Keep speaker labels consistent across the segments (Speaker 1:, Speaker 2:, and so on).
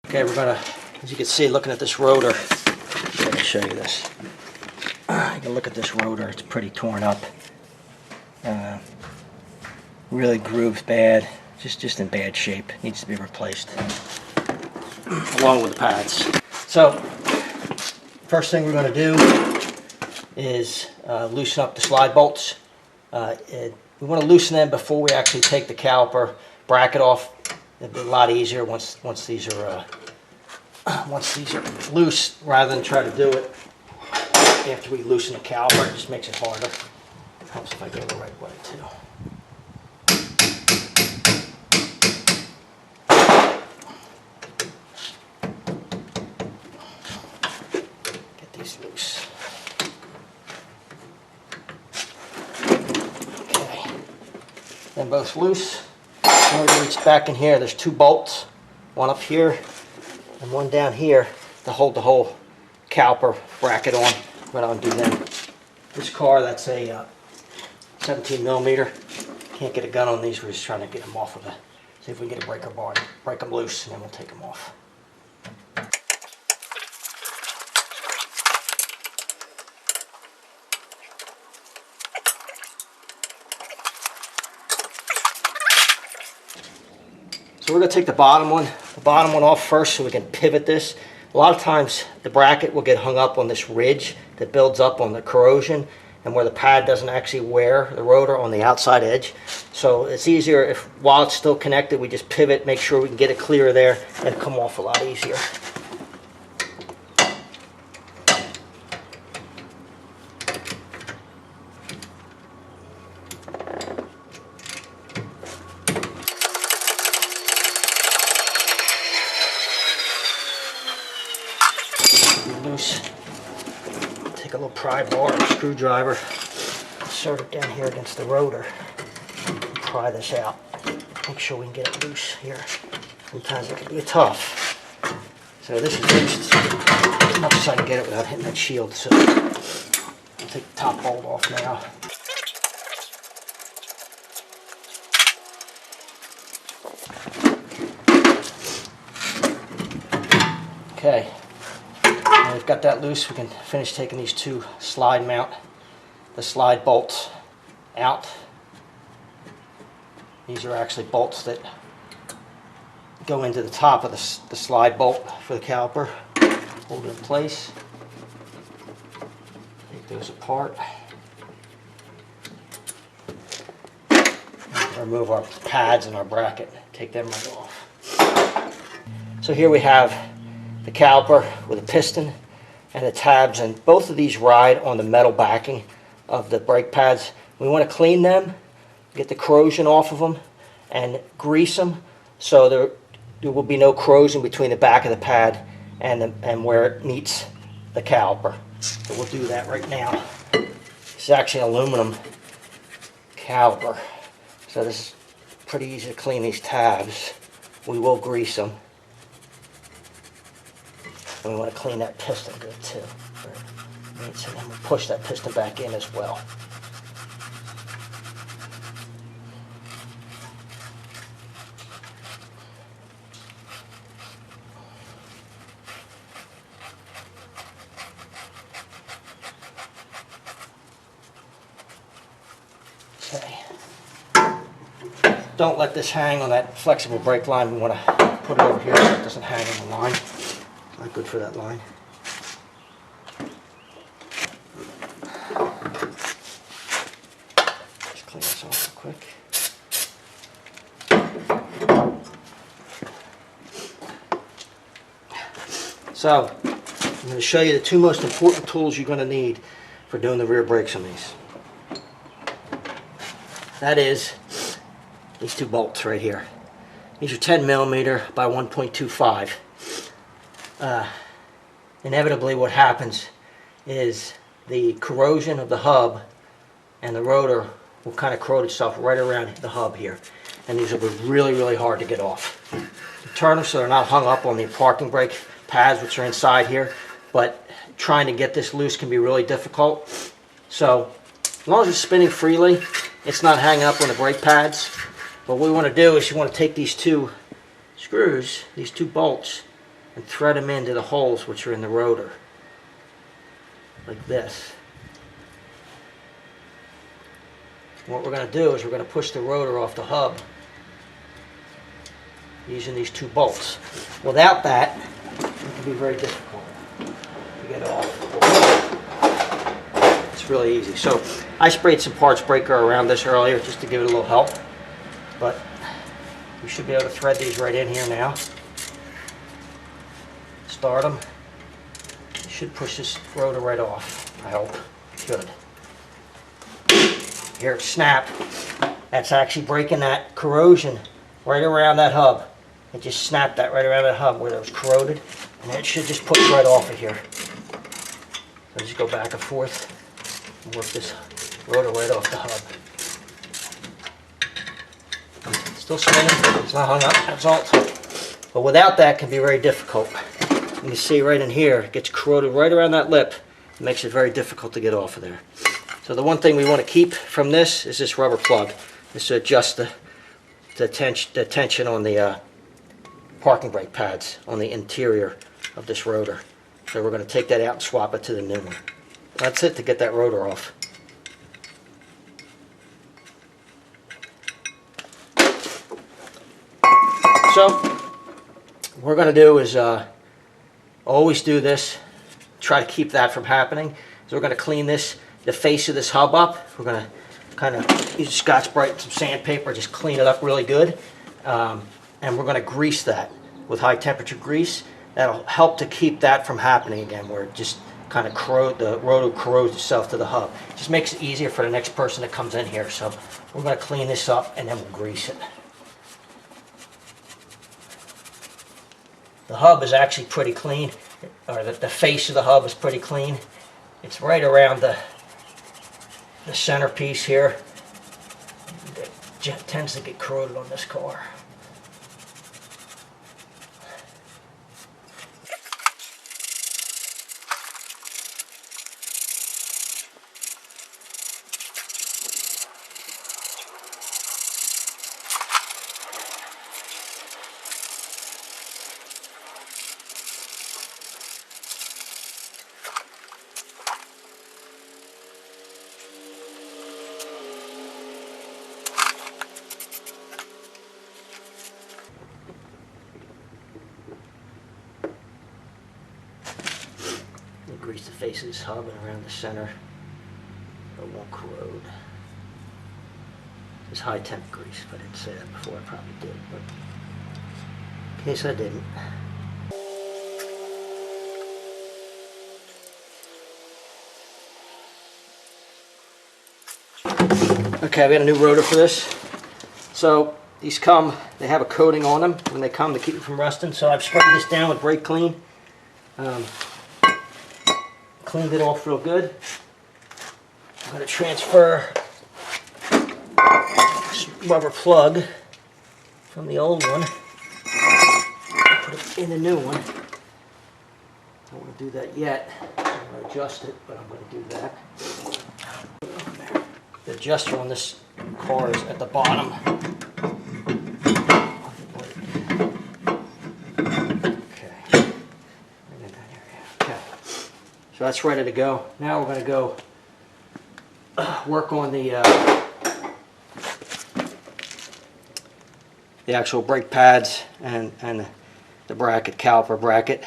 Speaker 1: Okay, we're gonna, as you can see, looking at this rotor, let me show you this. You can look at this rotor, it's pretty torn up. Really grooves bad, just in bad shape, needs to be replaced, along with the pads. So, first thing we're gonna do is loosen up the slide bolts. We want to loosen them before we actually take the caliper bracket off. It'll be a lot easier once these are loose, rather than try to do it after we loosen the caliper. It just makes it harder. It helps if I go the right way too. Get these loose. Okay, then both loose. When we reach back in here, there's two bolts, one up here and one down here to hold the whole caliper bracket on. We're going to undo them. This car, that's a 17 millimeter. Can't get a gun on these. We're just trying to get them off of the. See if we can get a breaker bar, break them loose, and then we'll take them off. So we're going to take the bottom one off first so we can pivot this. A lot of times the bracket will get hung up on this ridge that builds up on the corrosion and where the pad doesn't actually wear the rotor on the outside edge. So it's easier if, while it's still connected, we just pivot, make sure we can get it clear there, and come off a lot easier. Loose. Take a little pry bar or screwdriver, insert it down here against the rotor, and pry this out. Make sure we can get it loose here. Sometimes it can be tough. So this is loose as much as I can get it without hitting that shield. So I'll take the top bolt off now. Okay. Now we've got that loose, we can finish taking these two the slide bolts out. These are actually bolts that go into the top of the slide bolt for the caliper. Hold it in place. Take those apart. And remove our pads and our bracket. Take them right off. So here we have the caliper with a piston and the tabs, and both of these ride on the metal backing of the brake pads. We want to clean them, get the corrosion off of them, and grease them so there will be no corrosion between the back of the pad and where it meets the caliper. So we'll do that right now. This is actually an aluminum caliper, so this is pretty easy to clean these tabs. We will grease them. And we want to clean that piston good too. So then we'll push that piston back in as well. Okay. Don't let this hang on that flexible brake line. We want to put it over here so it doesn't hang on the line. Not good for that line. Just clean this off real quick. So, I'm going to show you the two most important tools you're going to need for doing the rear brakes on these. That is these two bolts right here. These are 10 millimeter by 1.25. Inevitably what happens is the corrosion of the hub and the rotor will kind of corrode itself right around the hub here, and these will be really, really hard to get off. Turn them so they're not hung up on the parking brake pads, which are inside here, but trying to get this loose can be really difficult. So as long as it's spinning freely, it's not hanging up on the brake pads. What we want to do is you want to take these two screws, these two bolts, and thread them into the holes which are in the rotor, like this. What we're going to do is we're going to push the rotor off the hub using these 2 bolts. Without that, it can be very difficult to get off. It's really easy. So I sprayed some parts breaker around this earlier just to give it a little help, but you should be able to thread these right in here now. Start them. You should push this rotor right off, I hope. Good. Here it snapped. That's actually breaking that corrosion right around that hub. It just snapped that right around that hub where it was corroded, and it should just push right off of here. So just go back and forth and work this rotor right off the hub. It's still spinning, it's not hung up, that's all. But without that, it can be very difficult. You can see right in here, it gets corroded right around that lip. It makes it very difficult to get off of there. So the one thing we want to keep from this is this rubber plug. This to adjust the tension on the parking brake pads on the interior of this rotor. So we're going to take that out and swap it to the new one. That's it to get that rotor off. So what we're going to do is always do this, try to keep that from happening. So we're going to clean the face of this hub up. We're going to kind of use Scotch-Brite and some sandpaper, just clean it up really good. And we're going to grease that with high temperature grease. That'll help to keep that from happening again, where it just kind of the rotor corrodes itself to the hub. It just makes it easier for the next person that comes in here. So we're going to clean this up and then we'll grease it. The hub is actually pretty clean, or the face of the hub is pretty clean. It's right around the centerpiece here. It tends to get corroded on this car. Grease the face of this hub and around the center. It won't corrode. It's high temp grease. If I didn't say that before, I probably did, but in case I didn't. Okay, we got a new rotor for this. So these come, they have a coating on them when they come to keep them from rusting. So I've sprayed this down with brake clean. Cleaned it off real good. I'm going to transfer this rubber plug from the old one, put it in the new one. I don't want to do that yet. I'm going to adjust it, but I'm going to do that. The adjuster on this car is at the bottom. So that's ready to go. Now we're going to go work on the actual brake pads and the bracket, caliper bracket.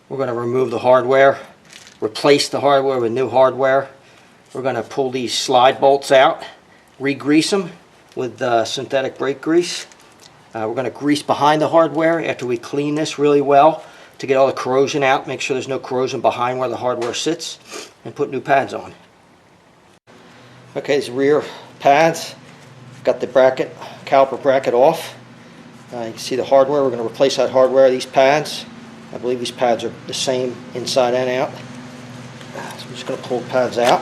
Speaker 1: We're going to remove the hardware, replace the hardware with new hardware. We're going to pull these slide bolts out, re-grease them with synthetic brake grease. We're going to grease behind the hardware after we clean this really well, to get all the corrosion out, make sure there's no corrosion behind where the hardware sits, and put new pads on. Okay, these rear pads, got the bracket, caliper bracket off. You can see the hardware. We're going to replace that hardware, these pads. I believe these pads are the same inside and out. So I'm just going to pull the pads out.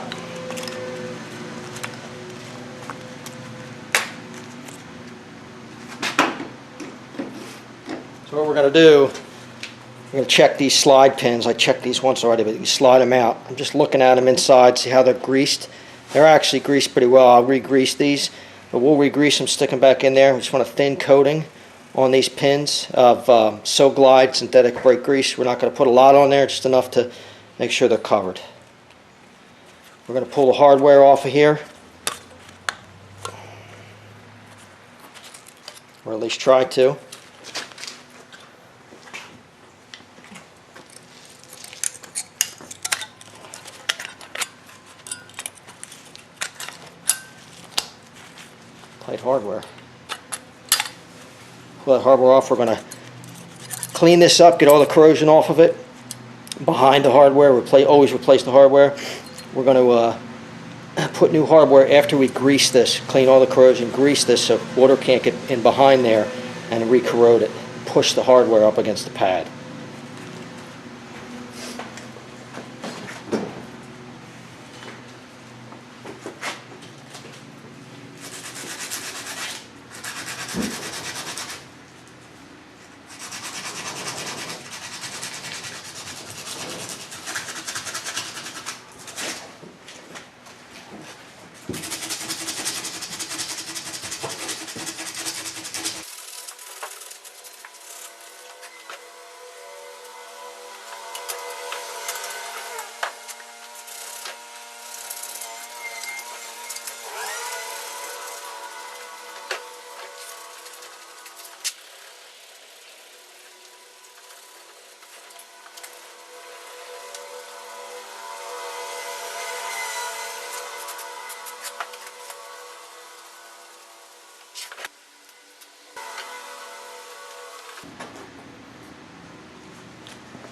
Speaker 1: So what we're going to do, I'm going to check these slide pins. I checked these once already, but you slide them out. I'm just looking at them inside, see how they're greased. They're actually greased pretty well. I'll re-grease these, but we'll re-grease them, stick them back in there. We just want a thin coating on these pins of So Glide synthetic brake grease. We're not going to put a lot on there, just enough to make sure they're covered. We're going to pull the hardware off of here, or at least try to. Tight hardware. Pull that hardware off. We're going to clean this up, get all the corrosion off of it. Behind the hardware, always replace the hardware. We're going to put new hardware after we grease this, clean all the corrosion, grease this so water can't get in behind there and re-corrode it. Push the hardware up against the pad.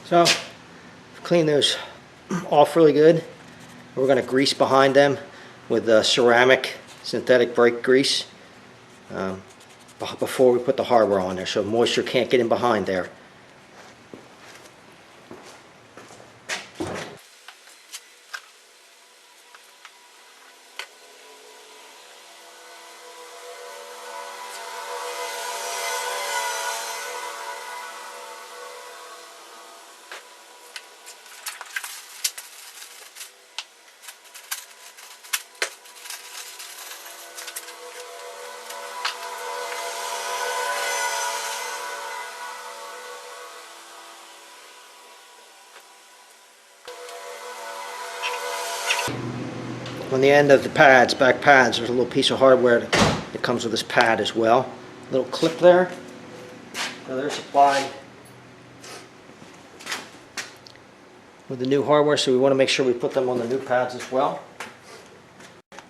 Speaker 1: So, clean those off really good. We're going to grease behind them with ceramic synthetic brake grease before we put the hardware on there, so moisture can't get in behind there. On the end of the pads, back pads, there's a little piece of hardware that comes with this pad as well. Little clip there. Now they're supplied with the new hardware, so we want to make sure we put them on the new pads as well.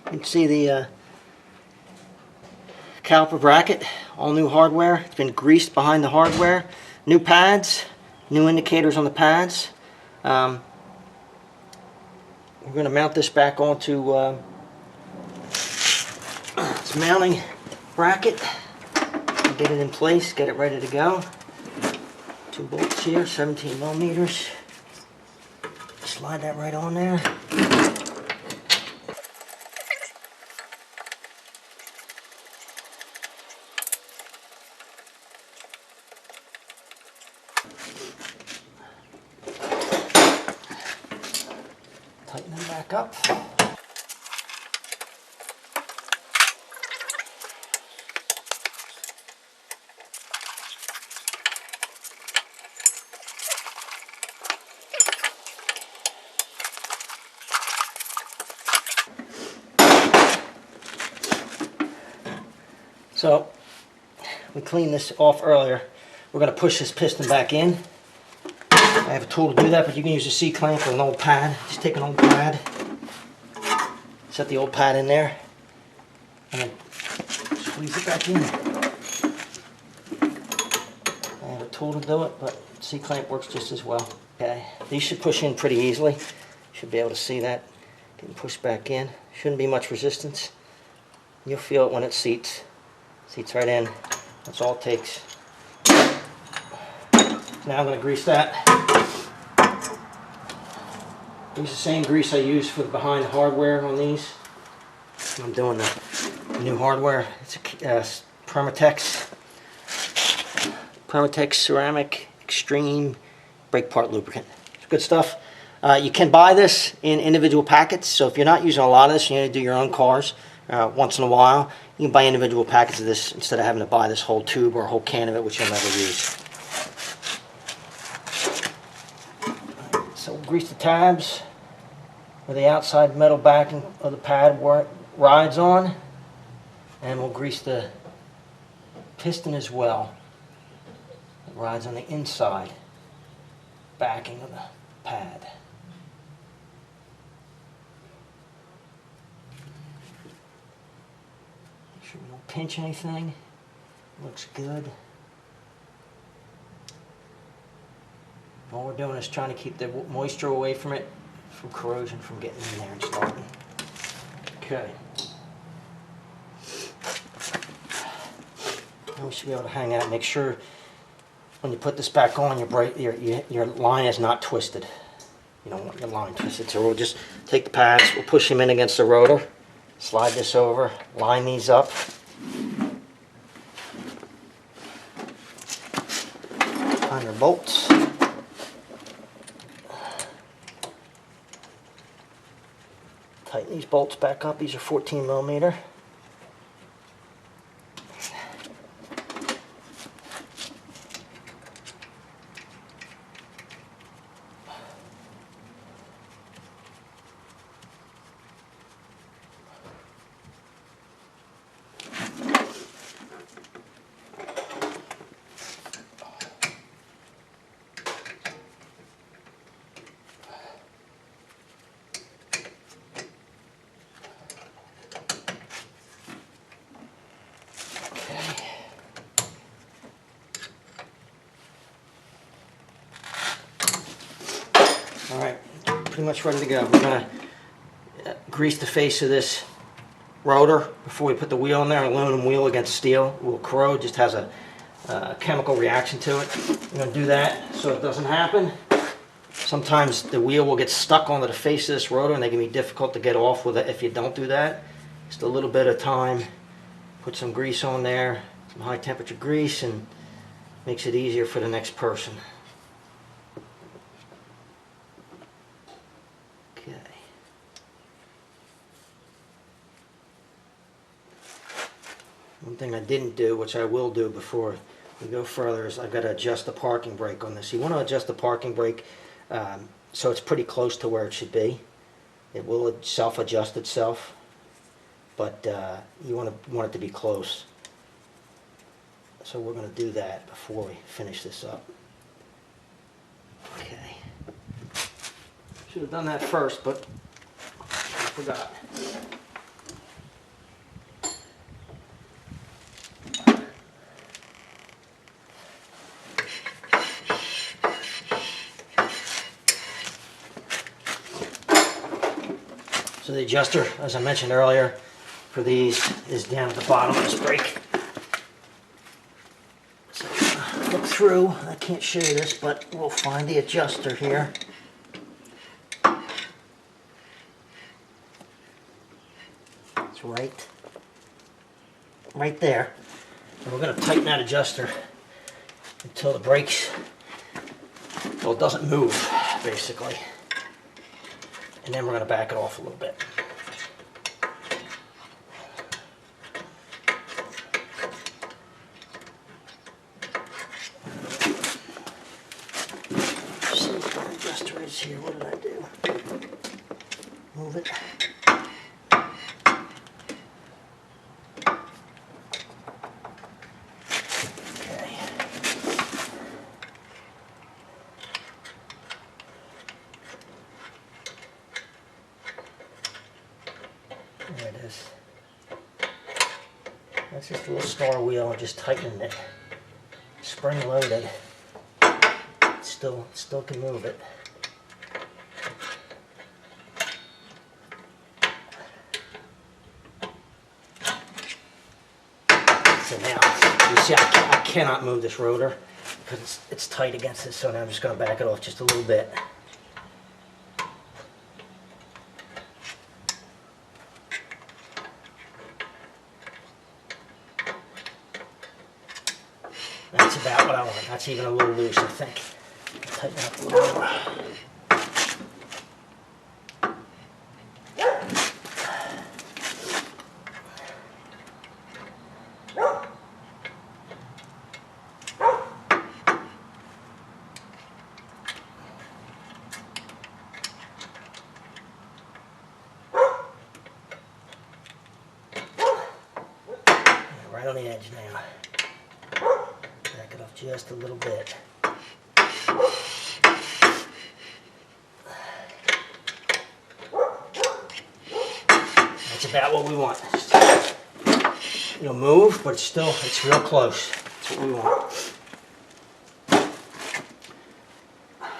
Speaker 1: You can see the caliper bracket, all new hardware. It's been greased behind the hardware. New pads, new indicators on the pads. We're going to mount this back onto its mounting bracket. Get it in place, get it ready to go. 2 bolts here, 17 millimeters. Slide that right on there. Tighten them back up. So, we cleaned this off earlier. We're going to push this piston back in. I have a tool to do that, but you can use a C-clamp or an old pad. Just take an old pad, set the old pad in there, and then squeeze it back in. I have a tool to do it, but C-clamp works just as well. Okay, these should push in pretty easily. You should be able to see that getting pushed back in. Shouldn't be much resistance. You'll feel it when it seats. Seats right in. That's all it takes. Now I'm going to grease that. Use the same grease I use for the behind hardware on these. I'm doing the new hardware. It's a Permatex ceramic extreme brake part lubricant. It's good stuff. You can buy this in individual packets, so if you're not using a lot of this, you need to do your own cars once in a while. You can buy individual packets of this instead of having to buy this whole tube or a whole can of it, which you'll never use. So we'll grease the tabs where the outside metal backing of the pad rides on, and we'll grease the piston as well. It rides on the inside backing of the pad. Make sure we don't pinch anything. Looks good. All we're doing is trying to keep the moisture away from it, from corrosion from getting in there and starting. Okay. Now we should be able to hang out. Make sure when you put this back on, your line is not twisted. You don't want your line twisted. So we'll just take the pads, we'll push them in against the rotor, slide this over, line these up. Find your bolts. Tighten these bolts back up. These are 14 millimeter. Alright, pretty much ready to go. We're going to grease the face of this rotor before we put the wheel in there. An aluminum wheel against steel will corrode, just has a chemical reaction to it. We're going to do that so it doesn't happen. Sometimes the wheel will get stuck onto the face of this rotor and they can be difficult to get off with it if you don't do that. Just a little bit of time, put some grease on there, some high temperature grease, and makes it easier for the next person. Okay. One thing I didn't do, which I will do before we go further, is I've got to adjust the parking brake on this. You want to adjust the parking brake so it's pretty close to where it should be. It will self-adjust itself, but you want it to be close. So we're going to do that before we finish this up. Okay. Should have done that first, but I forgot. So the adjuster, as I mentioned earlier, for these is down at the bottom of this brake. So look through, I can't show you this, but we'll find the adjuster here. It's right there. And we're going to tighten that adjuster until the brakes, well, it doesn't move, basically. And then we're going to back it off a little bit. Let's see what the adjuster is here. What did I do? Move it. There it is. That's just a little star wheel. I'm just tightening it. Spring loaded. Still can move it. So now, you see I cannot move this rotor because it's tight against it, so now I'm just going to back it off just a little bit. That's about what I want. That's even a little loose, I think. Tighten up a little more. right on the edge now. Back it off just a little bit. That's about what we want. It'll move, but it's real close. That's what we want.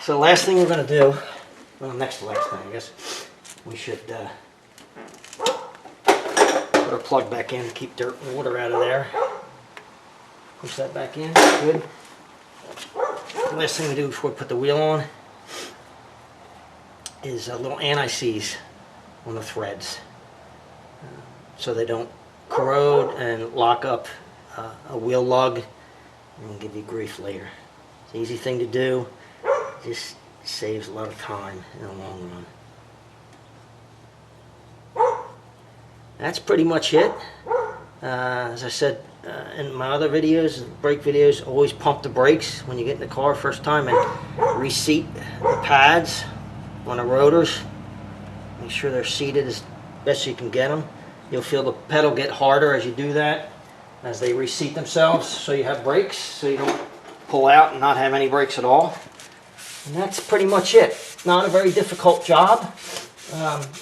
Speaker 1: So the last thing we're going to do, well, next to last thing, I guess, we should put our plug back in to keep dirt and water out of there. Push that back in, good. The last thing we do before we put the wheel on is a little anti-seize on the threads so they don't corrode and lock up a wheel lug and give you grief later. It's an easy thing to do, just saves a lot of time in the long run. That's pretty much it. As I said in my other videos, brake videos, always pump the brakes when you get in the car first time and reseat the pads on the rotors. Make sure they're seated as best you can get them. You'll feel the pedal get harder as you do that, as they reseat themselves, so you have brakes, so you don't pull out and not have any brakes at all. And that's pretty much it. Not a very difficult job.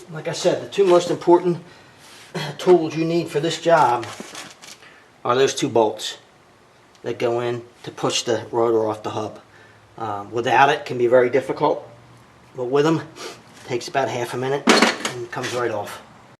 Speaker 1: Like I said, the two most important tools you need for this job are those two bolts that go in to push the rotor off the hub. Without it, can be very difficult, but with them, it takes about half a minute and it comes right off.